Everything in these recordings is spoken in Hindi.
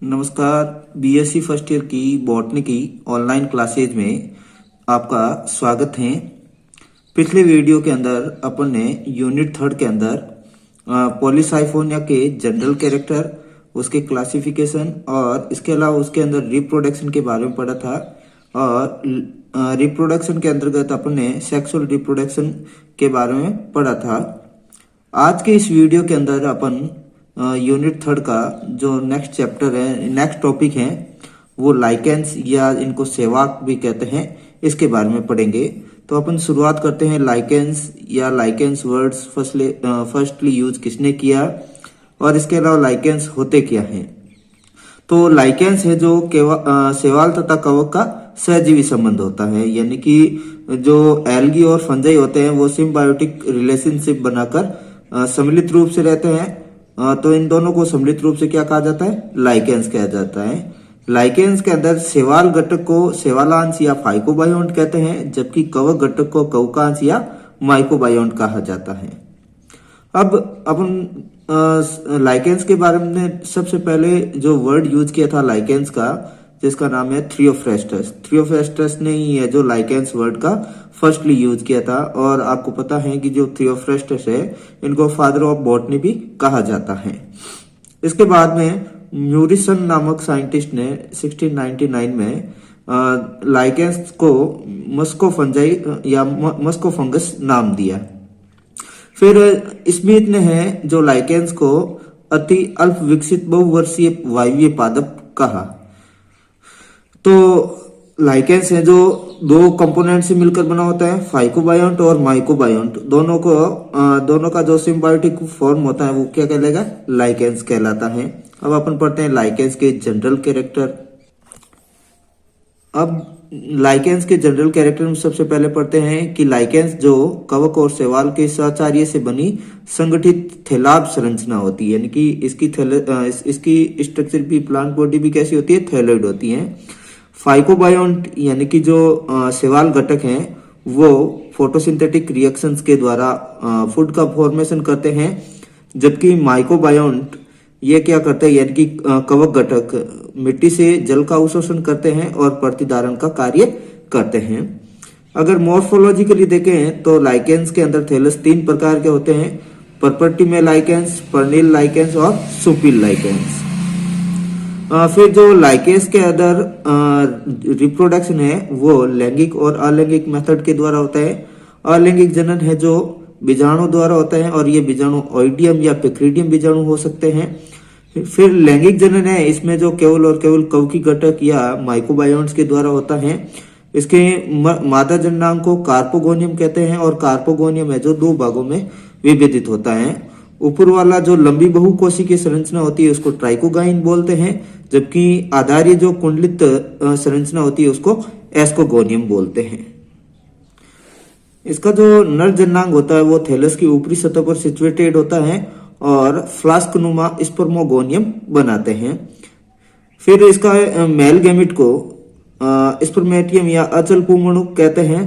नमस्कार। बीएससी फर्स्ट ईयर की बॉटनी की ऑनलाइन क्लासेज में आपका स्वागत है। पिछले वीडियो के अंदर अपन ने यूनिट थर्ड के अंदर पॉलीसाइफोनिया के जनरल कैरेक्टर, उसके क्लासिफिकेशन और इसके अलावा उसके अंदर रिप्रोडक्शन के बारे में पढ़ा था। और रिप्रोडक्शन के अंतर्गत अपन ने सेक्सुअल रिप्रोडक्शन के बारे में पढ़ा था। आज के इस वीडियो के अंदर अपन यूनिट थर्ड का जो नेक्स्ट चैप्टर है, नेक्स्ट टॉपिक है, वो लाइकेंस या इनको सेवाक भी कहते हैं, इसके बारे में पढ़ेंगे। तो अपन शुरुआत करते हैं। लाइकेंस या लाइकेंस वर्ड्स फर्स्टली यूज किसने किया और इसके अलावा लाइकेंस होते क्या हैं। तो लाइकेंस है जो शैवाल तथा कवक का सहजीवी संबंध होता है, यानी कि जो एल्गी और फंजाई होते हैं वो सिम्बायोटिक रिलेशनशिप बनाकर सम्मिलित रूप से रहते हैं। तो इन दोनों को सम्मिलित रूप से क्या कहा जाता है? लाइकेंस कहा जाता है। लाइकेंस के अंदर शैवाल घटक को शैवालांश या फाइकोबायोन्ट कहते हैं, जबकि कवक घटक को कवकांश या माइकोबायोन्ट कहा जाता है। अब अपन लाइकेंस के बारे में सबसे पहले जो वर्ड यूज किया था लाइकेंस का, जिसका नाम है थियोफ्रेस्टस। थियोफ्रेस्टस ने ही है जो लाइकेंस वर्ड का फर्स्टली यूज किया था। और आपको पता है कि जो थियोफ्रेस्टस है इनको फादर ऑफ बॉटनी भी कहा जाता है। इसके बाद में म्यूरिसन नामक साइंटिस्ट ने 1699 में लाइकेंस को मस्को फंजाई या मस्को फंगस नाम दिया। फिर स्मिथ ने है जो लाइकेंस को अति अल्प विकसित बहुवर्षीय वायवीय पादप कहा। तो लाइकेंस है जो दो कंपोनेंट से मिलकर बना होता है, फाइकोबायोन्ट और माइकोबायोन्ट। दोनों का जो सिम्बायोटिक फॉर्म होता है वो क्या कहलाएगा? लाइकेंस कहलाता है। अब अपन पढ़ते हैं लाइकेंस के जनरल कैरेक्टर। अब लाइकेंस के जनरल कैरेक्टर में सबसे पहले पढ़ते हैं कि लाइकेंस जो कवक और शैवाल के सहचार्य से बनी संगठित थैलाब संरचना होती है, यानी कि इसकी स्ट्रक्चर भी, प्लांट बॉडी भी कैसी होती है? थैलोइड होती है। फाइकोबायोन्ट यानी कि जो शैवाल घटक हैं वो फोटोसिंथेटिक रिएक्शंस के द्वारा फूड का फॉर्मेशन करते हैं, जबकि माइकोबायोन्ट ये क्या करते हैं, यानी कि कवक घटक मिट्टी से जल का अवशोषण करते हैं और प्रतिधारण का कार्य करते हैं। अगर मॉर्फोलॉजिकली देखें तो लाइकेंस के अंदर थैलस 3 प्रकार के होते हैं: परपर्टी में लाइकेंस, पर्निल लाइकेंस और सुपिल लाइकेंस। फिर जो लाइकेंस के अंदर रिप्रोडक्शन है वो लैंगिक और अलैंगिक मेथड के द्वारा होता है। अलैंगिक जनन है जो बीजाणु द्वारा होता है और ये बीजाणु ओइडियम या पिक्रीडियम बीजाणु हो सकते हैं। फिर लैंगिक जनन है, इसमें जो केवल और केवल कवकी घटक या माइकोबायोन्ट्स के द्वारा होता है। इसके मादा जननांग को कार्पोगोनियम कहते हैं और कार्पोगोनियम है जो 2 भागों में विभाजित होता है। ऊपर वाला जो लंबी बहुकोशी की संरचना होती है उसको ट्राइकोगाइन बोलते हैं, जबकि आधार्य जो कुंडलित संरचना होती है उसको एस्कोगोनियम बोलते हैं। इसका जो नर जननांग होता है वो थैलस की ऊपरी सतह पर सिचुएटेड होता है और फ्लास्क नुमा स्पर्मोगोनियम बनाते हैं। फिर इसका मेल गैमिट को स्पर्मेटियम या अचल पुंगणु कहते हैं।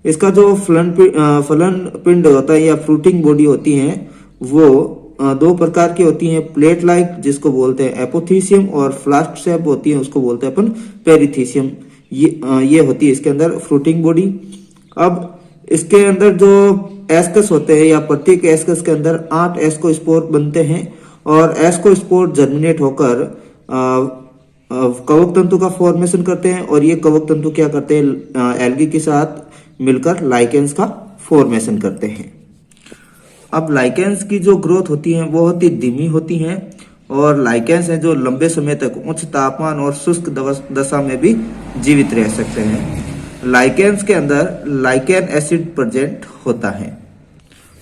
इसका जो फलन पिंड होता है या फ्रूटिंग बॉडी होती है वो 2 प्रकार की होती हैं: प्लेट लाइक जिसको बोलते हैं एपोथीसियम, और फ्लास्क शेप होती है उसको बोलते हैं अपन पेरिथीसियम। ये होती है इसके अंदर फ्रूटिंग बॉडी। अब इसके अंदर जो एस्कस होते हैं या प्रत्येक एस्कस के अंदर 8 एस्कोस्पोर बनते हैं और एस्कोस्पोर जर्मिनेट होकर कवक तंतु का फॉर्मेशन करते हैं और ये कवक तंतु क्या करते हैं? एल्गी के साथ मिलकर लाइकेंस का फॉर्मेशन करते हैं। अब लाइकेंस की जो ग्रोथ होती है वो बहुत ही धीमी होती है और लाइकेंस है जो लंबे समय तक उच्च तापमान और शुष्क दशा में भी जीवित रह सकते हैं। लाइकेंस के अंदर लाइकेन एसिड प्रेजेंट होता है।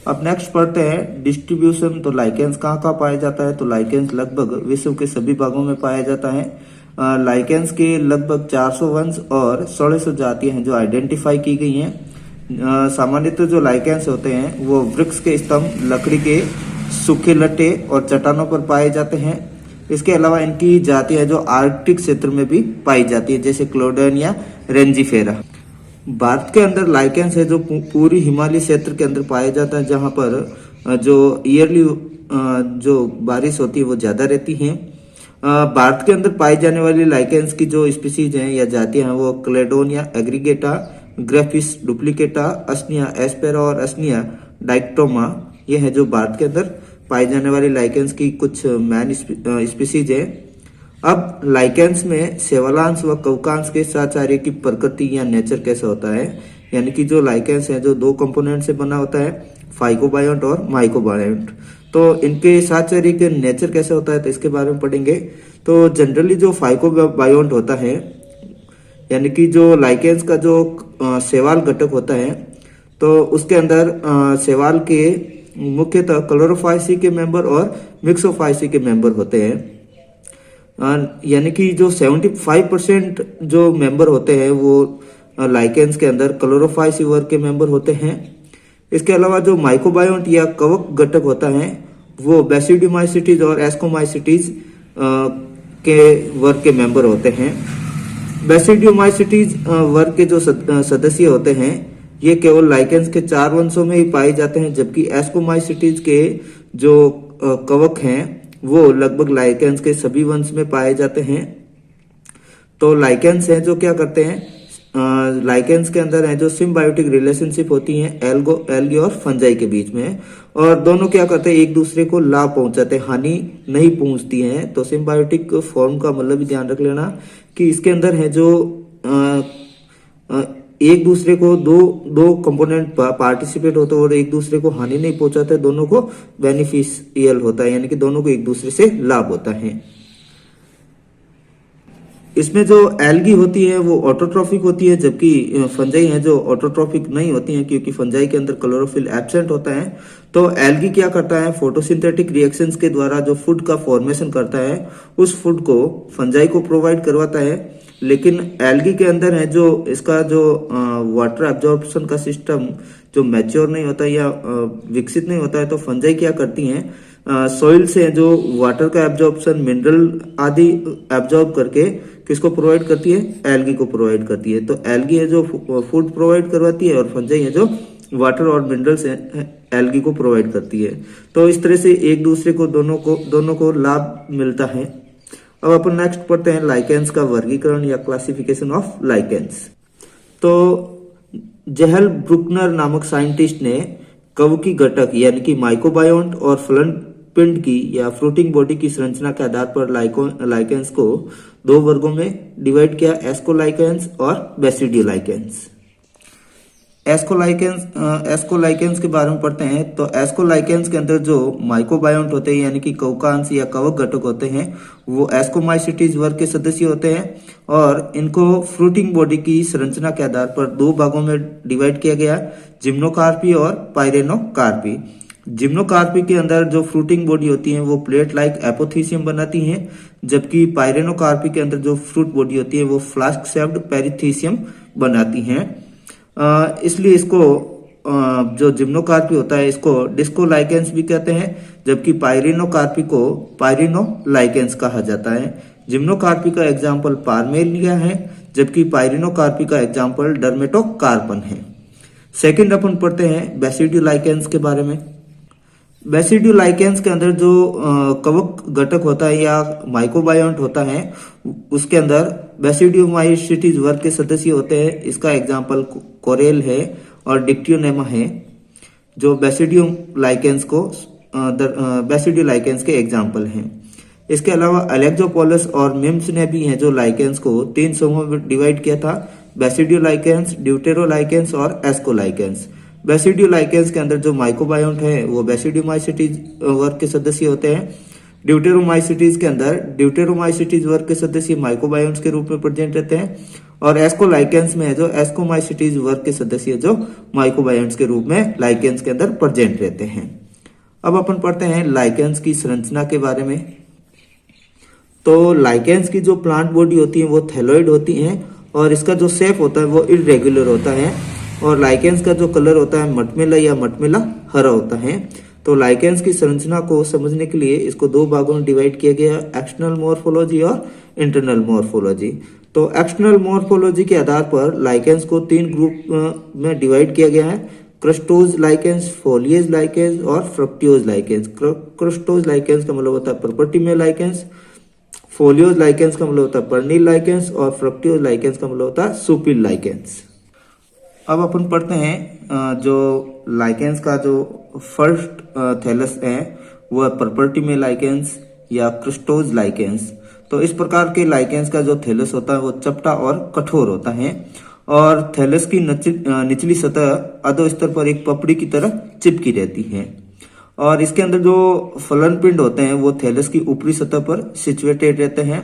अब नेक्स्ट पढ़ते हैं डिस्ट्रीब्यूशन। तो लाइकेंस कहाँ कहाँ पाया जाता है? तो लाइकेंस लगभग विश्व के सभी भागों में पाया जाता है। लाइकेंस के लगभग 400 वंश और 1600 जातियां हैं जो आइडेंटिफाई की गई हैं। सामान्यतः जो लाइकेंस होते हैं वो वृक्ष के स्तंभ, लकड़ी के सूखे लट्टे और चट्टानों पर पाए जाते हैं। इसके अलावा इनकी जातियां जो आर्कटिक क्षेत्र में भी पाई जाती है, जैसे क्लोडन या रेंजीफेरा। भारत के अंदर लाइकेंस है जो पूरी हिमालय क्षेत्र के अंदर पाया जाता है, जहां पर जो ईयरली जो बारिश होती है वो ज्यादा रहती है। भारत के अंदर पाई जाने वाली लाइकेंस की जो स्पीसीज हैं या जातियां हैं वो क्लेडोनिया एग्रीगेटा, ग्रेफिस डुप्लीकेटा, असनिया एस्पेरा और असनिया डाइक्टोमा, ये है जो भारत के अंदर पाई जाने वाली लाइकेंस की कुछ मैन स्पीसीज है। अब लाइकेंस में सेवालांश व कवकांश के साचार्य की प्रकृति या नेचर कैसा होता है, यानी कि जो लाइकेंस है जो दो कंपोनेंट से बना होता है, फाइकोबायोंट और माइकोबायोंट। तो इनके साचार्य के नेचर कैसा होता है तो इसके बारे में पढ़ेंगे। तो जनरली जो फाइकोबायोंट होता है, यानी कि जो लाइकेंस का जो शैवाल घटक होता है, तो उसके अंदर शैवाल के मुख्यतः क्लोरोफाइसी के मेंबर और मिक्सोफाइसी के मेंबर होते हैं। यानी कि जो 75% जो मेंबर होते हैं वो लाइकेंस के अंदर क्लोरोफाइसी वर्ग के मेंबर होते हैं। इसके अलावा जो माइकोबायोंट या कवक घटक होता है वो बेसिडियोमाइसिटीज और एस्कोमाइसिटीज के वर्ग के मेंबर होते हैं। बेसिडियोमाइसिटीज वर्ग के जो सदस्य होते हैं ये केवल लाइकेंस के 4 वंशों में ही पाए जाते हैं, जबकि एस्कोमाइसिटीज के जो कवक हैं वो लगभग लाइकेंस के सभी वंश में पाए जाते हैं। तो लाइकेंस हैं जो क्या करते हैं, लाइकेंस के अंदर है जो सिम्बायोटिक रिलेशनशिप होती है एल्गी और फंजाई के बीच में, और दोनों क्या करते हैं एक दूसरे को लाभ पहुंचाते हैं, हानि नहीं पहुंचती हैं। तो सिम्बायोटिक फॉर्म का मतलब भी ध्यान रख लेना कि इसके अंदर है जो एक दूसरे को दो कंपोनेंट पार्टिसिपेट होते हैं और एक दूसरे को हानि नहीं पहुंचाते, दोनों को बेनिफिशियल होता है, यानी कि दोनों को एक दूसरे से लाभ होता है। इसमें जो एल्गी होती है वो ऑटोट्रॉफिक होती है, जबकि फंजाई है जो ऑटोट्रॉफिक नहीं होती है, क्योंकि फंजाई के अंदर क्लोरोफिल एब्सेंट होता है। तो एल्गी क्या करता है, फोटोसिंथेटिक रिएक्शंस के द्वारा जो फूड का फॉर्मेशन करता है उस फूड को फंजाई को प्रोवाइड करवाता है। लेकिन एल्गी के अंदर है जो इसका जो वाटर एब्जॉर्प्शन का सिस्टम जो मैच्योर नहीं होता या विकसित नहीं होता है, तो फंजाई क्या करती हैं, सॉइल से जो वाटर का एब्जॉर्प्शन, मिनरल आदि एब्जॉर्ब करके किसको प्रोवाइड करती है, एल्गी को प्रोवाइड करती है। तो एल्गी है जो फूड प्रोवाइड करवाती है और फंजाई है जो वाटर और मिनरल्स एल्गी को प्रोवाइड करती है। तो इस तरह से एक दूसरे को दोनों को लाभ मिलता है। अब अपन नेक्स्ट पढ़ते हैं लाइकेंस का वर्गीकरण या क्लासिफिकेशन ऑफ लाइकेंस। तो जेहल ब्रुकनर नामक साइंटिस्ट ने कवकी घटक यानी कि माइकोबायोंट और फलन पिंड की या फ्रूटिंग बॉडी की संरचना के आधार पर लाइकेंस को दो वर्गों में डिवाइड किया, एस्कोलाइकेंस और बेसिडियोलाइकेंस। एस्कोलाइकेंस के बारे में पढ़ते हैं। तो एस्कोलाइकेंस के अंदर जो माइकोबायोंट होते हैं यानी कि कवकांश या कवक घटक होते हैं वो एस्कोमाइसिटीज वर्ग के सदस्य होते हैं, और इनको फ्रूटिंग बॉडी की संरचना के आधार पर दो भागों में डिवाइड किया गया, जिम्नोकार्पी और पाइरेनोकार्पी। जिम्नोकार्पी के अंदर जो फ्रूटिंग बॉडी होती है वो प्लेट लाइक एपोथीसियम बनाती है, जबकि पाइरेनोकार्पी के अंदर जो फ्रूट बॉडी होती है वो फ्लास्क शेप्ड पेरिथीसियम बनाती है। इसलिए इसको जो जिम्नोकार्पी होता है इसको डिस्कोलाइकेंस भी कहते हैं, जबकि पाइरिनोकार्पी को पाइरिनोलाइकेंस कहा जाता है। जिम्नोकार्पी का एग्जाम्पल पार्मेलिया है, जबकि पाइरिनोकार्पी का एग्जाम्पल डर्मेटोकार्पन है। सेकंड अपन पढ़ते हैं बेसिडियोलाइकेंस के बारे में। बेसिडियोलाइकेंस के अंदर जो कवक घटक होता है या माइकोबायोंट होता है उसके अंदर बेसिडियोमाइसिटीज वर्ग के सदस्य होते हैं। इसका एग्जाम्पल कोरेल है और डिक्टियोनेमा है, जो बेसिडियोलाइकेंस के एग्जाम्पल हैं। इसके अलावा अलेक्जोपोलस और मिम्स ने भी हैं जो लाइकेंस को 3 समूहों में डिवाइड किया था, बेसिडियोलाइकेंस, ड्यूटेरोलाइकेंस और एस्कोलाइकेंस। बेसिडियोलाइकेंस के अंदर जो माइकोबायोंट है वो बेसिडियोमाइसिटीज वर्ग के सदस्य होते हैं। ड्यूटेरोमाइसिटीज के अंदर ड्यूटेरोमाइसिटीज वर्ग के सदस्य माइकोबायोंट्स के रूप में प्रेजेंट रहते हैं, और एस्कोलाइकेंस में है जो एस्कोमाइसिटीज वर्ग के सदस्य जो माइकोबायोंट्स के रूप में लाइकेंस के अंदर प्रेजेंट रहते हैं। अब अपन पढ़ते हैं लाइकेंस की संरचना के बारे में। तो लाइकेंस की जो प्लांट बॉडी होती है वो थैलोइड होती है, और इसका जो शेप होता है वो इरेगुलर होता है, और लाइकेंस का जो कलर होता है मटमेला या मटमेला हरा होता है। तो लाइकेंस की संरचना को समझने के लिए इसको दो भागों में डिवाइड किया गया, एक्सटर्नल मॉर्फोलॉजी और इंटरनल मॉर्फोलॉजी। तो एक्सटर्नल मॉर्फोलॉजी के आधार पर लाइकेंस को 3 ग्रुप में डिवाइड किया गया है, क्रस्टोज लाइकेंस, फोलिएज लाइकेंस और फ्रक्टियोज लाइकेंस। क्रस्टोज लाइकेंस का मतलब होता है प्रॉपर्टी में लाइकेंस, फोलियोज लाइकेंस का मतलब होता है पर्निल लाइकेंस और फ्रक्टियोज लाइकेंस का मतलब होता है सुपील लाइकेंस। अब अपन पढ़ते हैं जो लाइकेंस का जो फर्स्ट थैलस है वो है पर्पल्टिमे लाइकेंस या क्रिस्टोज लाइकेंस। तो इस प्रकार के लाइकेंस का जो थैलस होता है वो चपटा और कठोर होता है और थैलस की निचली सतह अधोस्तर पर एक पपड़ी की तरह चिपकी रहती है और इसके अंदर जो फलन पिंड होते हैं वो थैलस की ऊपरी सतह पर सिचुएटेड रहते हैं।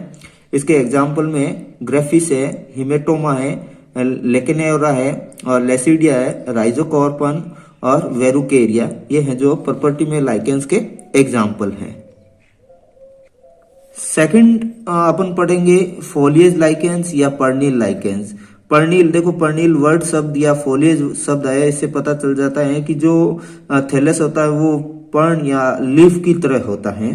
इसके एग्जाम्पल में ग्रेफिस है, हिमेटोमा है, लेकेनेरा है और लेसिडिया है, राइजोकॉर्पन और वेरुकेरिया, ये है जो पर्पल्टिमे लाइकेंस के एग्जाम्पल हैं। सेकंड अपन पढ़ेंगे फोलिएज लाइकेंस या पर्निल लाइकेंस। पर्निल, देखो पर्निल वर्ड शब्द या फोलिएज शब्द है, इससे पता चल जाता है कि जो थैलस होता है वो पर्ण या लीफ की तरह होता है।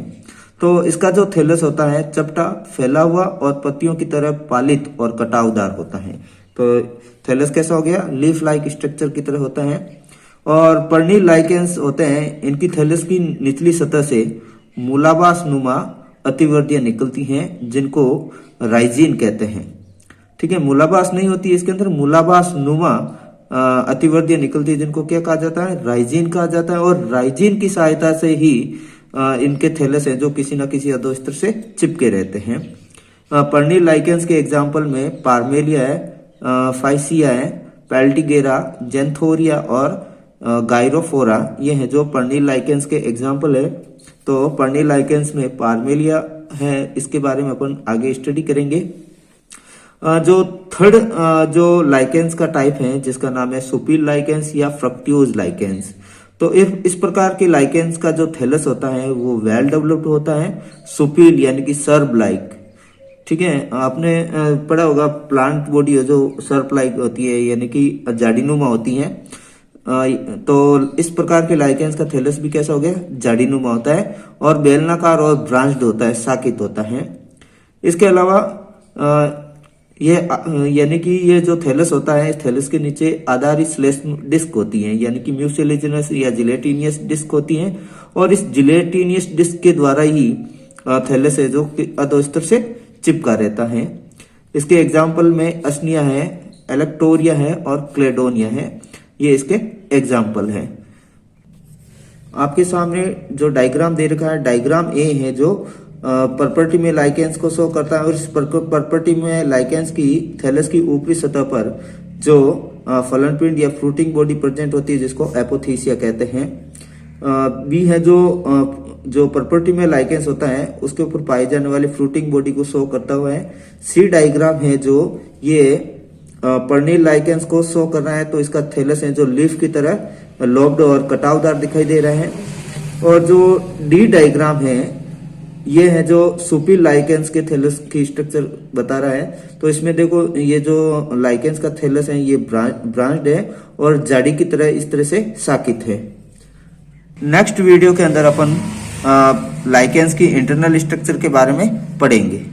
तो इसका जो थैलस होता है चपटा, फैला हुआ और पत्तियों की तरह पालित और कटावदार होता है। तो थैलस कैसा हो गया? लीफ लाइक स्ट्रक्चर की तरह होता है। और पर्निल लाइकेंस होते हैं, इनकी थैलस की निचली सतह से मूलाभास नुमा अतिवर्दियां निकलती हैं जिनको राइजीन कहते हैं। ठीक है, मूलाभास नहीं होती है इसके अंदर, मूलाभास नुमा अतिवर्दियां निकलती है जिनको क्या कहा जाता है? राइजीन कहा जाता है। और राइजीन की सहायता से ही इनके थैलस है जो किसी न किसी अधोस्तर से चिपके रहते हैं। पर्निल लाइकेंस के एग्जाम्पल में पार्मेलिया है, फाइसिया है, पेल्टिगेरा, जेंथोरिया और गायरोफोरा, ये है जो पर्निल लाइकेंस के एग्जाम्पल है। तो पर्निल लाइकेंस में पार्मेलिया है, इसके बारे में अपन आगे स्टडी करेंगे। जो थर्ड जो लाइकेंस का टाइप है जिसका नाम है सुपील लाइकेंस या फ्रक्टियोज लाइकेंस। तो इस प्रकार के लाइकेंस का जो थैलस होता है वो वेल डेवलप्ड होता है, सुपील यानी कि सर्प लाइक। ठीक है, आपने पढ़ा होगा प्लांट बॉडी जो सर्प लाइक होती है यानी कि जाड़ीनुमा होती है। तो इस प्रकार के लाइकेंस का थैलस भी कैसा हो गया? जाड़ीनुमा होता है और बेलनाकार और ब्रांच्ड होता है, साकित होता है। इसके अलावा ये यानी कि ये जो थैलस होता है, थैलस के नीचे आधारित स्लेश डिस्क होती है यानी कि म्यूसिलेजिनस या जिलेटिनियस डिस्क होती है और इस जिलेटिनियस डिस्क के द्वारा ही थैलस है जो अधोस्तर से चिपका रहता है। इसके एग्जाम्पल में अस्निया है, इलेक्टोरिया है और क्लेडोनिया है, ये इसके एग्जाम्पल है। आपके सामने जो डायग्राम दे रखा है, डायग्राम ए है जो पर्पल्टिमे लाइकेंस को शो करता है और इस पर्पल्टिमे लाइकेंस की थैलस की ऊपरी सतह पर जो फलन पिंड या फ्रूटिंग बॉडी प्रेजेंट होती है जिसको एपोथीसिया कहते हैं। बी है जो पर्पल्टिमे लाइकेंस होता है उसके ऊपर पाई जाने वाली फ्रूटिंग बॉडी को शो करता हुआ है। सी डायग्राम है जो ये पर्निल लाइकेंस को शो कर रहा है, तो इसका थैलस है जो लीफ की तरह लोब्ड और कटावदार दिखाई दे रहा है। और जो डी डायग्राम है ये है जो सुपील लाइकेंस के थैलस की स्ट्रक्चर बता रहा है। तो इसमें देखो ये जो लाइकेंस का थैलस है ये ब्रांच्ड है और जाड़ी की तरह इस तरह से साकित है। नेक्स्ट वीडियो के अंदर अपन लाइकेंस की इंटरनल स्ट्रक्चर के बारे में पढ़ेंगे।